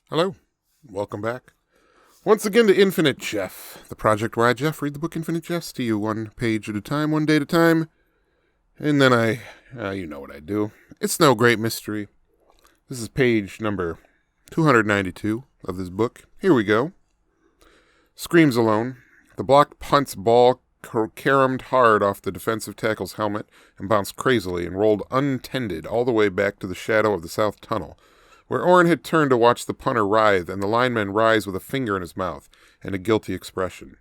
Hello, welcome back. Once again to Infinite Jeff, the project where I, Jeff, read the book Infinite Jest to you one page at a time, one day at a time, and then you know what I do. It's no great mystery. This is page number 292 of this book. Here we go. Screams alone. The blocked punt's ball caromed hard off the defensive tackle's helmet and bounced crazily and rolled untended all the way back to the shadow of the south tunnel, where Orrin had turned to watch the punter writhe and the lineman rise with a finger in his mouth and a guilty expression.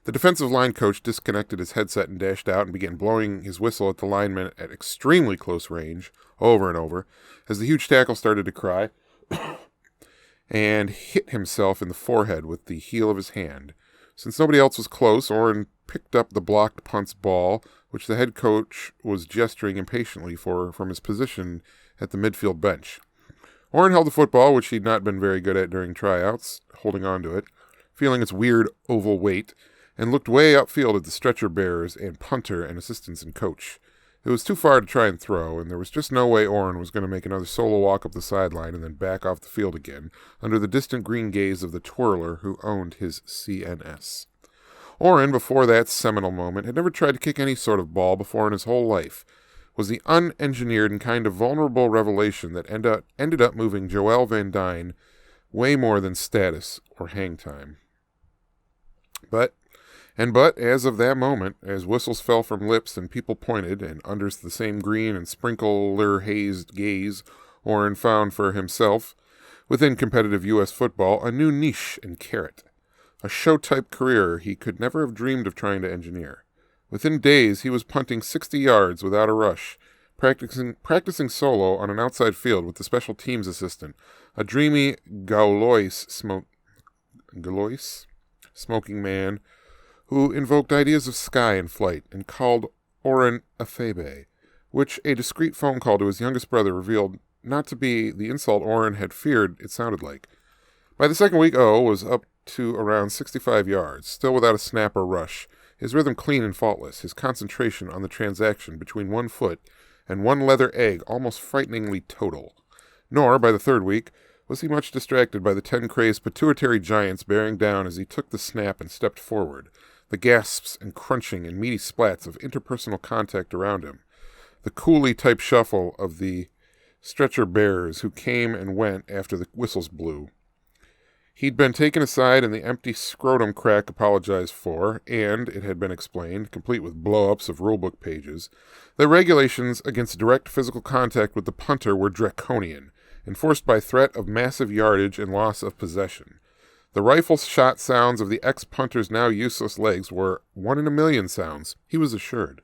The defensive line coach disconnected his headset and dashed out and began blowing his whistle at the lineman at extremely close range, over and over, as the huge tackle started to cry and hit himself in the forehead with the heel of his hand. Since nobody else was close, Orrin picked up the blocked punt's ball, which the head coach was gesturing impatiently for from his position at the midfield bench. Orrin held the football, which he'd not been very good at during tryouts, holding on to it, feeling its weird oval weight, and looked way upfield at the stretcher bearers and punter and assistants and coach. It was too far to try and throw, and there was just no way Orrin was going to make another solo walk up the sideline and then back off the field again, under the distant green gaze of the twirler who owned his CNS. Orrin, before that seminal moment, had never tried to kick any sort of ball before in his whole life. Was the unengineered and kind of vulnerable revelation that ended up moving Joel Van Dyne way more than status or hang time. But, as of that moment, as whistles fell from lips and people pointed, and under the same green and sprinkler-hazed gaze, Orrin found for himself, within competitive U.S. football, a new niche and carrot. A show-type career he could never have dreamed of trying to engineer. Within days, he was punting 60 yards without a rush, practicing solo on an outside field with the special teams assistant, a dreamy Gaulois smoking man who invoked ideas of sky and flight and called Orrin a Phoebe, which a discreet phone call to his youngest brother revealed not to be the insult Orrin had feared it sounded like. By the second week, O was up to around 65 yards, still without a snap or rush, his rhythm clean and faultless, his concentration on the transaction between 1 foot and one leather egg almost frighteningly total. Nor, by the third week, was he much distracted by the 10 crazed pituitary giants bearing down as he took the snap and stepped forward, the gasps and crunching and meaty splats of interpersonal contact around him, the coolie-type shuffle of the stretcher bearers who came and went after the whistles blew. He'd been taken aside and the empty scrotum crack apologized for, and, it had been explained, complete with blow-ups of rulebook pages, that regulations against direct physical contact with the punter were draconian, enforced by threat of massive yardage and loss of possession. The rifle shot sounds of the ex-punter's now useless legs were 1 in a million sounds, he was assured.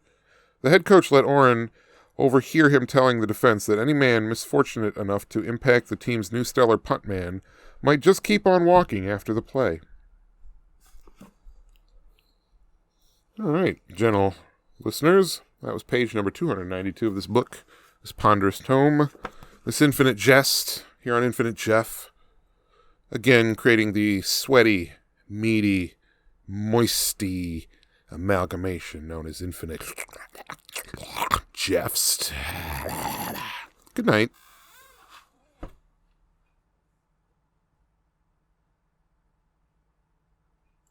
The head coach let Orrin overhear him telling the defense that any man misfortunate enough to impact the team's new stellar punt man might just keep on walking after the play. All right, gentle listeners, that was page number 292 of this book, this ponderous tome, this Infinite Jest, here on Infinite Jeff. Again, creating the sweaty, meaty, moisty amalgamation known as Infinite Jeffst. Good night.